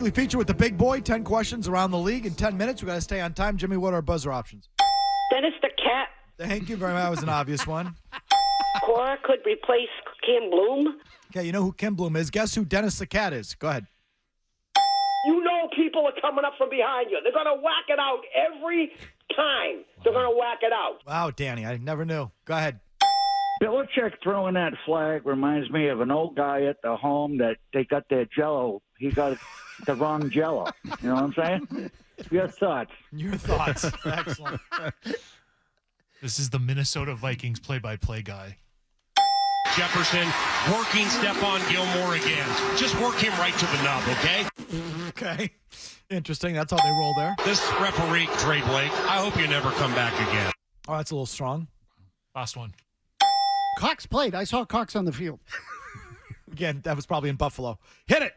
We feature with the big boy, 10 questions around the league in 10 minutes. We got to stay on time. Jimmy, what are our buzzer options? Dennis the cat. Thank you very much. That was an obvious one. Cora could replace Kim Bloom. Okay, you know who Kim Bloom is. Guess who Dennis the cat is? Go ahead. You know people are coming up from behind you. They're going to whack it out every time. They're going to whack it out. Wow, Danny, I never knew. Go ahead. Belichick throwing that flag reminds me of an old guy at the home that they got their Jell-O. He got the wrong Jell-O. You know what I'm saying? Your thoughts. Your thoughts. Excellent. This is the Minnesota Vikings play-by-play guy. Jefferson working Stephon Gilmore again. Just work him right to the nub, okay? Okay. Interesting. That's how they roll there. This referee, Trey Blake, I hope you never come back again. Oh, that's a little strong. Last one. Cox played. I saw Cox on the field. Again, that was probably in Buffalo. Hit it.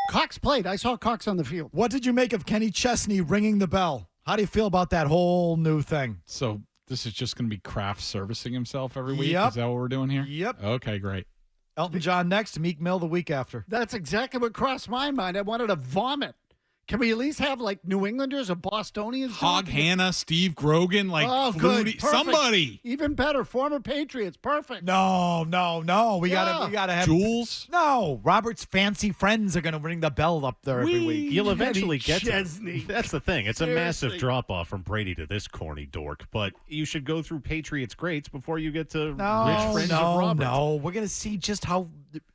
Cox played. I saw Cox on the field. What did you make of Kenny Chesney ringing the bell? How do you feel about that whole new thing? So this is just going to be Kraft servicing himself every week? Yep. Is that what we're doing here? Yep. Okay, great. Elton John next, Meek Mill the week after. That's exactly what crossed my mind. I wanted to vomit. Can we at least have, like, New Englanders or Bostonians? Hog Hanna, Steve Grogan, like good. Flutie, Perfect. somebody. Even better, former Patriots. Perfect. No. We Yeah. gotta have Jules. No, Robert's fancy friends are gonna ring the bell up there every week. You'll eventually get to Chesney. That's the thing. It's a Seriously. massive drop-off from Brady to this corny dork. But you should go through Patriots greats before you get to rich friends of Robert. No. We're gonna see just how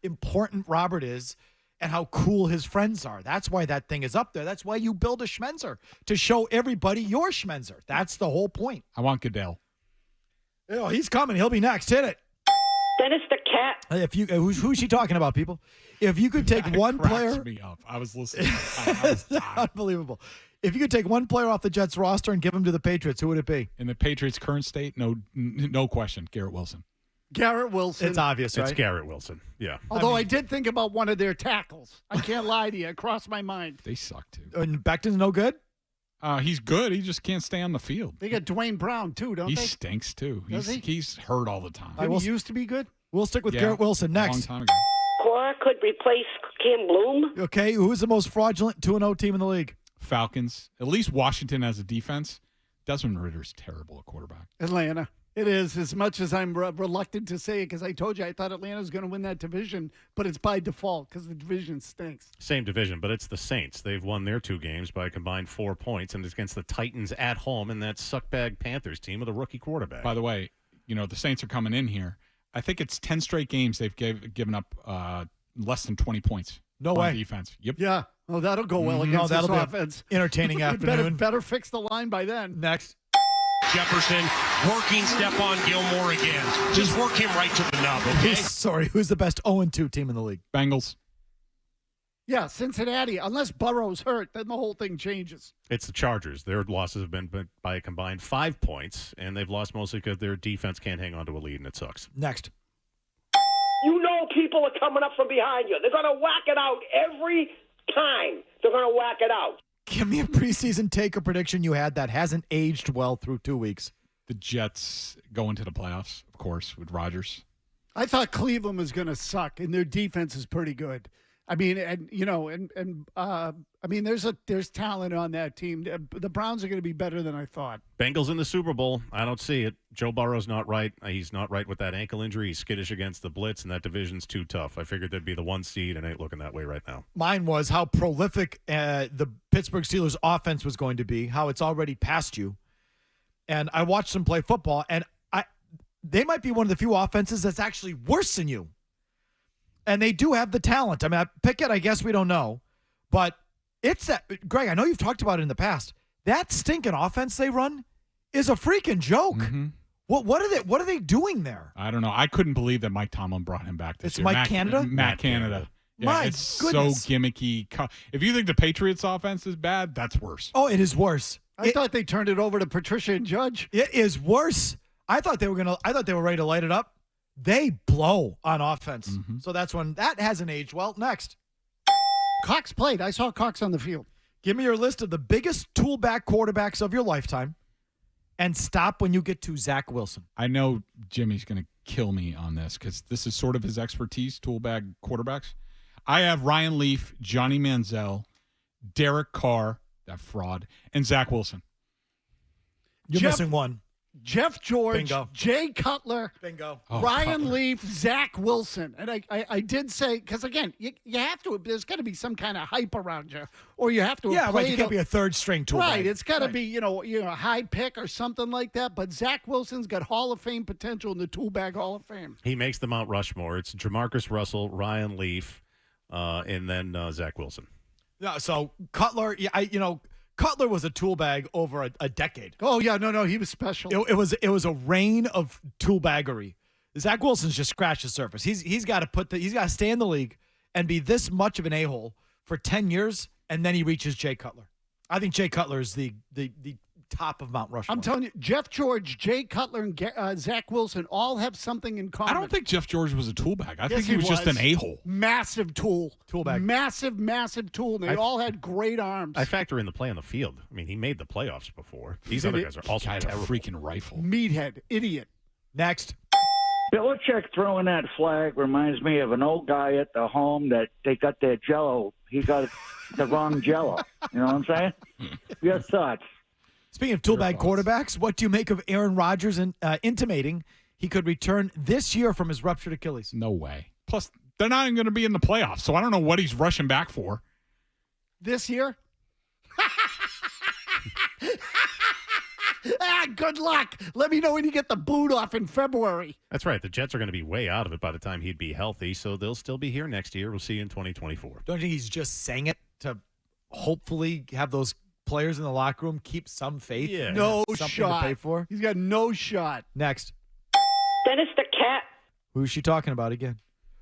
important Robert is and how cool his friends are. That's why that thing is up there. That's why you build a Schmenzer, to show everybody your Schmenzer. That's the whole point. I want Goodell. Oh, he's coming. He'll be next. Hit it. Dennis the cat. If you, who's she talking about, people? If you could take one Cracks player, me up. I was listening. I was dying. unbelievable. If you could take one player off the Jets roster and give him to the Patriots, who would it be? In the Patriots' current state, no question, Garrett Wilson. Garrett Wilson. It's obvious, right? It's Garrett Wilson. Yeah. Although I did think about one of their tackles. I can't lie to you. It crossed my mind. They suck, too. And Becton's no good? He's good. He just can't stay on the field. They got Dwayne Brown, too, don't He they? stinks, too. Does he? He's hurt all the time. Didn't he used to be good? We'll stick with Yeah, Garrett Wilson a long next. time ago. Cora could replace Kim Bloom. Okay, who's the most fraudulent 2-0 team in the league? Falcons. At least Washington has a defense. Desmond Ritter's terrible at quarterback. Atlanta. It is, as much as I'm reluctant to say it, because I told you I thought Atlanta was going to win that division, but it's by default because the division stinks. Same division, but it's the Saints. They've won their 2 games by a combined 4 points, and it's against the Titans at home and that suckbag Panthers team with a rookie quarterback. By the way, the Saints are coming in here. I think it's 10 straight games they've given up less than 20 points. No on way. defense. Yep. Yeah. Oh, that'll go well No, against that'll this be offense. an entertaining afternoon. Better fix the line by then. Next. Jefferson working Stephon Gilmore again. Just work him right to the nub, okay? Who's the best 0-2 team in the league? Bengals. Yeah, Cincinnati. Unless Burrow's hurt, then the whole thing changes. It's the Chargers. Their losses have been by a combined 5 points, and they've lost mostly because their defense can't hang on to a lead, and it sucks. Next. You know people are coming up from behind you. They're going to whack it out every time. They're going to whack it out. Give me a preseason take or prediction you had that hasn't aged well through 2 weeks. The Jets go into the playoffs, of course, with Rodgers. I thought Cleveland was going to suck, and their defense is pretty good. I mean, there's talent on that team. The Browns are going to be better than I thought. Bengals in the Super Bowl. I don't see it. Joe Burrow's not right. He's not right with that ankle injury. He's skittish against the blitz, and that division's too tough. I figured there'd be the 1 seed, and ain't looking that way right now. Mine was how prolific the Pittsburgh Steelers offense was going to be, how it's already past you. And I watched them play football, and they might be one of the few offenses that's actually worse than you. And they do have the talent. I mean, Pickett, I guess we don't know. But it's that, Greg, I know you've talked about it in the past. That stinking offense they run is a freaking joke. Mm-hmm. What are they doing there? I don't know. I couldn't believe that Mike Tomlin brought him back this It's year. Mike Canada? Matt Canada. Yeah, My it's goodness. so gimmicky. If you think the Patriots offense is bad, that's worse. Oh, it is worse. I thought they turned it over to Patricia and Judge. It is worse. I thought they were ready to light it up. They blow on offense. Mm-hmm. So that's when that hasn't aged well. Next. Cox played. I saw Cox on the field. Give me your list of the biggest toolback quarterbacks of your lifetime and stop when you get to Zach Wilson. I know Jimmy's going to kill me on this because this is sort of his expertise, toolbag quarterbacks. I have Ryan Leaf, Johnny Manziel, Derek Carr, that fraud, and Zach Wilson. You're missing one. Jeff George, Bingo. Jay Cutler, Bingo. Ryan Cutler. Leaf, Zach Wilson. And I did say, because again, you have to, there's got to be some kind of hype around you, or you have to Yeah, have right. played You can't be a third string tool. right. bag. It's got to Right. be, a high pick or something like that. But Zach Wilson's got Hall of Fame potential in the tool bag Hall of Fame. He makes the Mount Rushmore. It's Jamarcus Russell, Ryan Leaf, and then Zach Wilson. Yeah, so Cutler, Cutler was a tool bag over a decade. Oh yeah, no, he was special. It was a reign of tool baggery. Zach Wilson's just scratched the surface. He's got to stay in the league and be this much of an a-hole for 10 years, and then he reaches Jay Cutler. I think Jay Cutler is the top of Mount Rushmore. I'm telling you, Jeff George, Jay Cutler, and Zach Wilson all have something in common. I don't think Jeff George was a tool bag. I Yes, think he was just an a-hole. Massive tool. Tool bag. Massive tool. And they all had great arms. I factor in the play on the field. I mean, he made the playoffs before. These other guys are also Had a terrible. freaking rifle. Meathead. Idiot. Next. Belichick throwing that flag reminds me of an old guy at the home that they got their Jello. He got the wrong Jello. You know what I'm saying? Your thoughts? Speaking of tool bag quarterbacks, what do you make of Aaron Rodgers intimating he could return this year from his ruptured Achilles? No way. Plus, they're not even going to be in the playoffs, so I don't know what he's rushing back for. This year? Good luck. Let me know when you get the boot off in February. That's right. The Jets are going to be way out of it by the time he'd be healthy, so they'll still be here next year. We'll see you in 2024. Don't you think he's just saying it to hopefully have those players in the locker room keep some faith? Yeah. No Something shot. to pay for? He's got no shot. Next. Dennis the Cat. Who's she talking about again?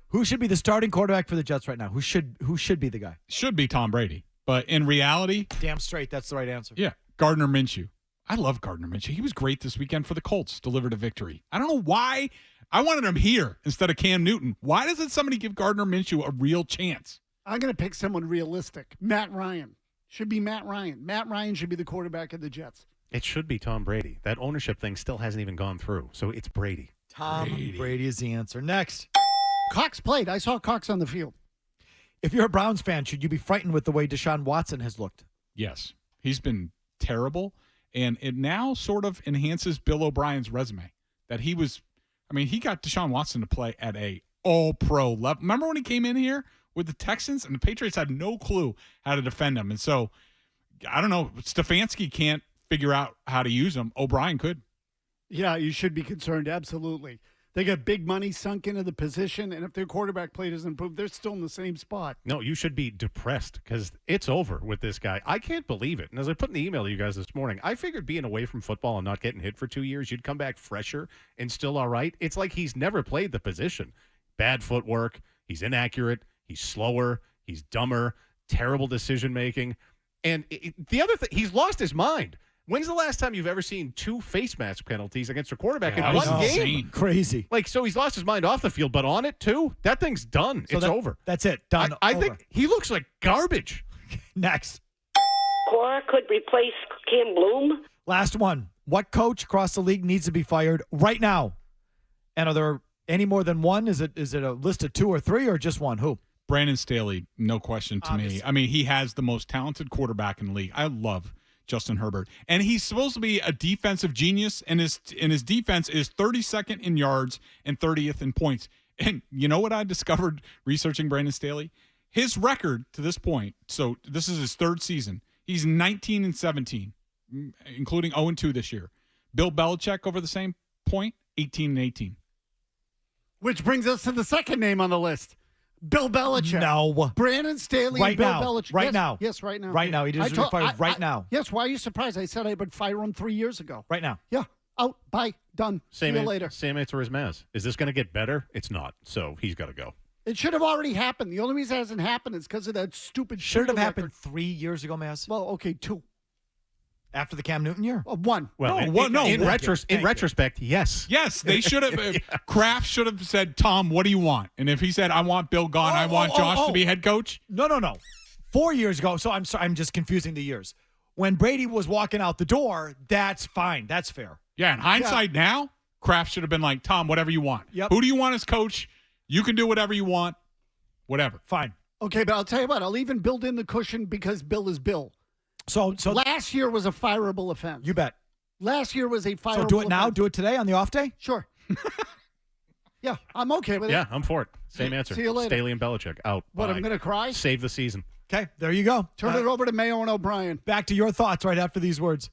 Who should be the starting quarterback for the Jets right now? Who should be the guy? Should be Tom Brady. But in reality, Damn straight, that's the right answer. yeah, Gardner Minshew. I love Gardner Minshew. He was great this weekend for the Colts, delivered a victory. I don't know why. I wanted him here instead of Cam Newton. Why doesn't somebody give Gardner Minshew a real chance? I'm going to pick someone realistic. Matt Ryan. Should be Matt Ryan. Matt Ryan should be the quarterback of the Jets. It should be Tom Brady. That ownership thing still hasn't even gone through, so it's Brady. Tom Brady is the answer. Next. Cox played. I saw Cox on the field. If you're a Browns fan, should you be frightened with the way Deshaun Watson has looked? Yes. He's been terrible, and it now sort of enhances Bill O'Brien's resume. That he got Deshaun Watson to play at a all-pro level. Remember when he came in here with the Texans, and the Patriots had no clue how to defend him? And so, I don't know, Stefanski can't figure out how to use him. O'Brien could. Yeah, you should be concerned. Absolutely. They got big money sunk into the position, and if their quarterback play doesn't improve, they're still in the same spot. No, you should be depressed because it's over with this guy. I can't believe it. And as I put in the email to you guys this morning, I figured being away from football and not getting hit for 2 years, you'd come back fresher and still all right. It's like he's never played the position. Bad footwork. He's inaccurate. He's slower. He's dumber. Terrible decision-making. And the other thing, he's lost his mind. When's the last time you've ever seen 2 face mask penalties against a quarterback in that one was game? insane. Crazy. Like, so he's lost his mind off the field, but on it too? That thing's done. So it's over. That's it. Done. I Over. think he looks like garbage. Next. Cora could replace Cam Bloom. Last one. What coach across the league needs to be fired right now? And are there any more than one? Is it a list of 2 or 3 or just one? Who? Brandon Staley, no question to Obviously. me. I mean, he has the most talented quarterback in the league. I love Justin Herbert. And he's supposed to be a defensive genius, and his defense is 32nd in yards and 30th in points. And you know what I discovered researching Brandon Staley? His record to this point, so this is his 3rd season, he's 19-17, including 0-2 this year. Bill Belichick over the same point, 18-18. Which brings us to the second name on the list. Bill Belichick. No. Brandon Staley Right and Bill now. Belichick. Right Yes, now. Yes, right now. Right now. He deserves to be fired right now. Yes, why are you surprised? I said I would fire him 3 years ago. Right now. Yeah. Out. Bye. Done. See you later. Same answer as Mazz. Is this going to get better? It's not. So he's got to go. It should have already happened. The only reason it hasn't happened is because of that stupid Should have Shield happened record. 3 years ago, Mazz. Well, okay, 2. After the Cam Newton year. One. Well, No, what- no, in thank retrospect, yes. Yes, they should have. Kraft should have said, Tom, what do you want? And if he said, I want Bill gone, I want Josh to be head coach. No. 4 years ago. So I'm sorry. I'm just confusing the years. When Brady was walking out the door, that's fine. That's fair. Yeah, in hindsight now, Kraft should have been like, Tom, whatever you want. Yep. Who do you want as coach? You can do whatever you want. Whatever. Fine. Okay, but I'll tell you what. I'll even build in the cushion because Bill is Bill. So last year was a fireable offense. you bet. Last year was a fireable So do it now. offense. Do it today on the off day. Sure. Yeah, I'm okay with it. Yeah, I'm for it. Same answer. See you later. Staley and Belichick out. What, Bye. I'm going to cry? Save the season. Okay, there you go. Turn it over to Mayo and O'Brien. Back to your thoughts right after these words.